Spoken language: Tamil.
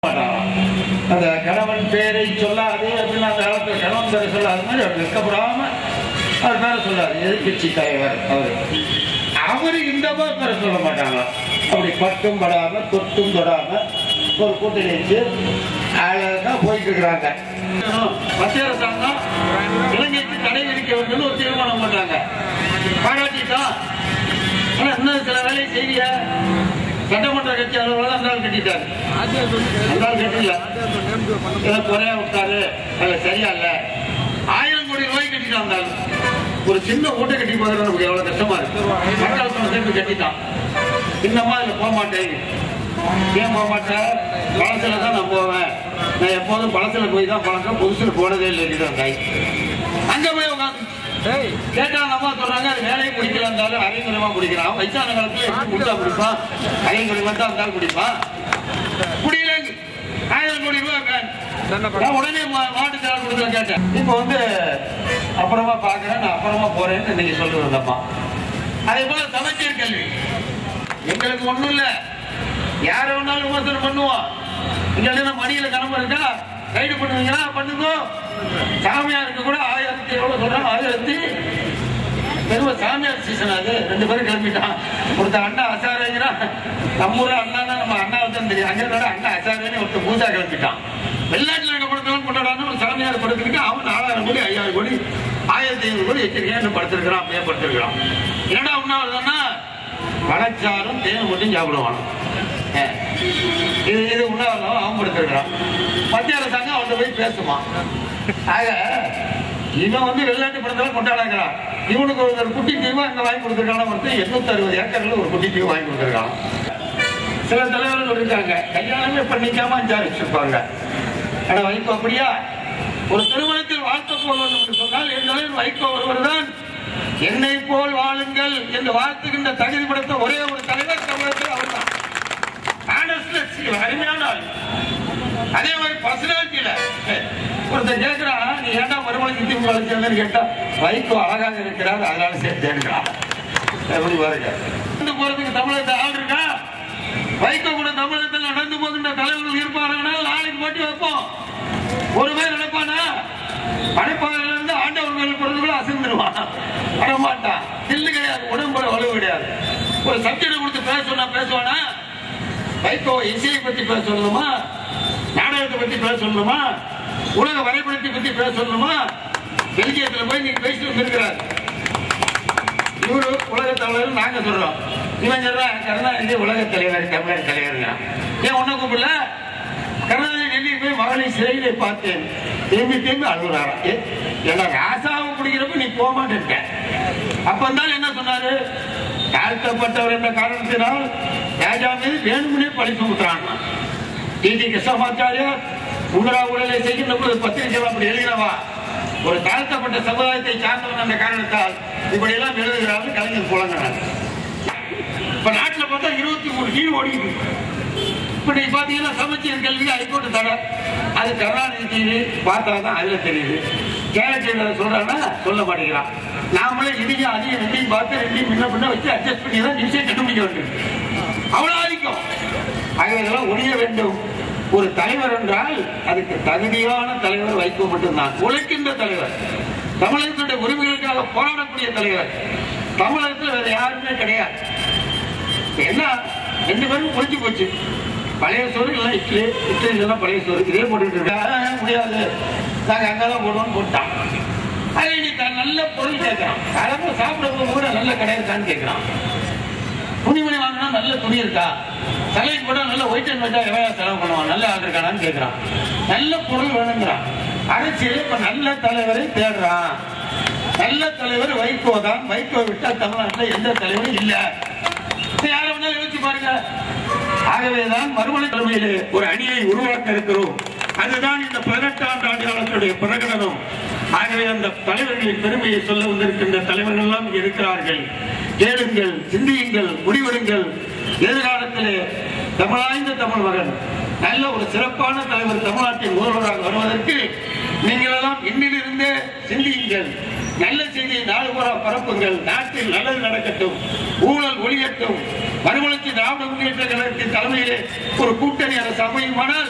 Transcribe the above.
அந்த கணவன் பேரை சொல்லாது அப்படின்னு அந்த காலத்தில் கணவன் பேரை சொல்லாத மாதிரி அவர் வெட்கப்படாம அவர் பேரை சொல்லாது. எதிர்கட்சி தலைவர் அவரு இந்த மாதிரி பேரை சொல்ல மாட்டாங்க. அப்படி பட்டும் படாம தொட்டும் தொடாம ஒரு கூட்டணி வச்சு அழகா போயிட்டு இருக்கிறாங்க. மத்திய அரசாங்கம் இலங்கைக்கு தடை விதிக்க வேண்டும் ஒரு தீர்மானம் பண்றாங்க. பாராட்டிட்டோம். ஆனா இன்னும் சில வேலையை செய்ய சட்டமன்ற கட்சி அலுவலகம் அந்த ஆள் கட்டிட்டாரு. அந்த ஆள் கட்டில குறையா விட்டாரு. அதுல சரியா இல்ல. 1000 கோடி ரூபாய் கட்டிட்டான் அந்த ஆள். ஒரு சின்ன ஓட்டை கட்டி போகிறது நமக்கு எவ்வளவு கஷ்டமா இருக்கு. மக்கள் சேர்ந்து கட்டிட்டான். இன்னமா இதுல போக மாட்டேன். ஏன் போக மாட்டேன்? பழசுல தான் நான் போவேன். நான் எப்போதும் பழசுல போய் தான் பழக்கம், புதுசுல போனதே இல்லை. அங்க போய் உட்காந்து கேட்டா அம்மா சொல்றாங்க அது வேலையை முடிக்கல இருந்தாலும் அரைங்குறைமா முடிக்கிறான். வயசான காலத்துல முடிச்சா முடிப்பான். அரைங்குறைமா தான் இருந்தாலும் முடிப்பான். முடியல. 1000 கோடி ரூபாய் உடனே மாட்டு சேலம் கொடுத்து கேட்டேன். இப்ப அப்புறமா பாக்குறேன், நான் அப்புறமா போறேன்னு இன்னைக்கு சொல்லுவேன் அம்மா. அதே போல சமச்சீர் கல்வி எங்களுக்கு ஒண்ணும் இல்ல. யார வேணாலும் விமர்சனம் பண்ணுவோம். இங்க மணியில கிளம்ப இருக்கா கைடு பண்ணுவீங்களா பண்ணுங்க. சாமியாருக்கு கூட 1000 எவ்வளவு சொல்றாங்க? 1000 சாமியார் சீசன். அது 2 பேரும் கிளம்பிட்டான். ஒருத்த அண்ணா அசாரேங்கிறா. நம்ம ஊர் அண்ணா நம்ம அண்ணாவுக்கு தான் தெரியும். அங்கே அண்ணா அசாரேன்னு ஒருத்த பூசா கிளம்பிட்டான். வெளிநாட்டில் இருக்க படத்தெல்லாம் கொண்டாடான்னு ஒரு சாமியார் படுத்துக்கிட்டு அவன் 4000 கோடி 5000 கோடி 1500 கோடி வச்சிருக்கேன் படுத்திருக்கிறான். அப்படியே படுத்திருக்கிறான். என்னடா உண்ணாவிரதம்னா பழச்சாரும் தேன் மட்டும் சாப்பிடுவானோ. இது உண்ணாவிரதம் அவன் படுத்திருக்கிறான். மத்திய அரசாங்கம் அவன்கிட்ட போய் பேசுமா. ஆக இவன் வெளிநாட்டு படத்தெல்லாம் கொண்டாடுறான். இவனுக்கு ஒரு குட்டி தீவா இங்க வாங்கி கொடுத்துருக்கான 860 ஏக்கர்ல ஒரு குட்டி தீவு வாங்கி கொடுத்துருக்கான். சில தலைவர்கள் இருக்காங்க கல்யாணமே பண்ணிக்காம வச்சிருப்பாங்க. ஆனா வைகோ அப்படியா? ஒரு திருமணத்தில் வாழ்த்த போவது என்று சொன்னால் என் தலைவர் வைகோ ஒருவர் தான். என்னை போல் வாழுங்கள் என்று வாழ்த்துகின்ற தகுதி படுத்த ஒரே ஒரு தலைவர் தமிழகத்தில் அவர் தான். அருமையான ஆள். அதே மாதிரி பர்சனாலிட்டியில ஒருத்தர் கேட்கிறான், நீ ஏண்டா மறுமலைக்கு தீர்வு வளர்ச்சின்னு கேட்டா வைகோ அழகாக இருக்கிறார் அதனால சேர்த்து எடுக்கிறான். எப்படி பாருங்க. போறதுக்கு தமிழகத்தை ஆள் இருக்கா? வைகோ கூட தமிழகத்தில் நடந்து போகின்ற தலைவர்கள் இருப்பார்கள். நாளைக்கு போட்டி வைப்போம். ஒரு பேர் நினைப்பானா படைப்பாளர்கள் இருந்து ஆண்டவர் மேல் பொருள்களை அசைந்துருவான். வரமாட்டான். தில்லு கிடையாது. உடம்புல வலு கிடையாது. ஒரு சப்ஜெக்ட் கொடுத்து பேச சொன்னா பேசுவானா? வைகோ இசையை பத்தி பேச சொல்லணுமா? நாடகத்தை பத்தி பேச சொல்லணுமா? உலக வரைபடத்தை பத்தி பேச சொல்லணுமா? பெல்ஜியத்தில் போய் நீங்க பேசிட்டு வந்திருக்கிறார். இவரு உலக தலைவர் நாங்க சொல்றோம். இவன் சொல்றான் கருணாநிதி உலக தலைவர் தமிழர் தலைவர். ஏன் ஒன்ன கூப்பிடல? கருணாநிதி டெல்லி போய் மகளை சிறையிலே பார்த்தேன். திரும்பி அழுகுறாரா? ஏன்னா ராசாவை பிடிக்கிறப்ப நீ போக மாட்டேன். அப்பந்தான் என்ன சொன்னாரு? தாழ்த்தப்பட்டவர் என்ற காரணத்தினால் ராஜா மீது வேணுமுனே பழி சுமத்துறான். டிடி கிருஷ்ணமாச்சாரியார் உணரா உடலை செய்கின்ற போது பத்திரிகை அப்படி எழுதினவா ஒரு தாழ்த்தப்பட்ட சமுதாயத்தை சார்ந்தவன் என்ற காரணத்தால் இப்படி எல்லாம் எழுதுகிறார்கள் கலைஞர் புலங்கிறார். இப்ப நாட்டில் பார்த்தா 23 கீழ் ஓடிட்டு. இப்ப நீ பாத்தீங்கன்னா சமச்சீர் கல்வி ஹைகோர்ட் தடை. அது கருணாநிதி டிவி பார்த்தாதான் அதுல தெரியுது. கேரக்டர் சொல்றான்னா சொல்ல மாட்டேங்கிறான். நாமளே இதையும் அதையும் ரெண்டையும் பார்த்து ரெண்டையும் முன்ன பின்ன வச்சு அட்ஜஸ்ட் பண்ணி தான் நியூஸை கண்டுபிடிக்க வேண்டும். அவ்வளவு ஆதிக்கம். ஆகவே இதெல்லாம் ஒழிய வேண்டும். ஒரு தலைவர் என்றால் அதுக்கு தகுதியான தலைவர் வைகோ மட்டும்தான். உழைக்கின்ற தலைவர், தமிழகத்துடைய உரிமைகளுக்காக போராடக்கூடிய தலைவர். தமிழகத்தில் வேற யாருமே கிடையாது. என்ன 2 பேரும் ஒழிஞ்சு போச்சு. பழைய சோறு இல்லை இட்லி எல்லாம் பழைய சோறு இதே போட்டுட்டு முடியாது. நாங்க அங்கதான் போடுவோம்னு போட்டான். அதை நீ நல்ல பொருள் கேட்கிறான். கலந்து சாப்பிடும்போது கூட நல்ல கடை இருக்கான்னு கேட்கிறான். துணிமணி வாங்கினா நல்ல துணி இருக்கா? தலைக்கு போட்டா நல்ல ஒயிட் அண்ட் ஒயிட்டா எவ்வளவு செலவு பண்ணுவான்? நல்ல ஆள் இருக்கானான்னு கேட்கிறான். நல்ல பொருள் வேணுங்கிறான். அரசியல் இப்ப நல்ல தலைவரை தேடுறான். நல்ல தலைவர் வைகோ தான். வைகோ விட்டா தமிழ்நாட்டில் எந்த தலைவரும் இல்ல. யார வேணாலும் யோசிச்சு பாருங்க. ஆகவேதான் மறுமலை தலைமையிலே ஒரு அணியை உருவாக்க இருக்கிறோம். அதுதான் இந்த 18ஆம் ஆண்டு காலத்துடைய பிரகடனம். ஆகவே அந்த தலைவர்களின் பெருமையை சொல்ல வந்திருக்கின்ற தலைவர்கள் எல்லாம் இருக்கிறார்கள். கேளுங்கள், சிந்தியுங்கள், முடிவெடுங்கள். எதிர்காலத்திலே தமிழாய்ந்த தமிழ் மகன் நல்ல ஒரு சிறப்பான தலைவர் தமிழ்நாட்டின் முதல்வராக வருவதற்கு நீங்கள் எல்லாம் இன்னிலிருந்தே சிந்தியுங்கள். நல்ல செய்தியை நாடு பூரா பரப்புங்கள். நாட்டில் நல்லது நடக்கட்டும், ஊழல் ஒழியட்டும், மறுமலர்ச்சி திராவிட முன்னேற்ற கழகத்தின் தலைமையிலே ஒரு கூட்டணி அரசு அமையுமானால்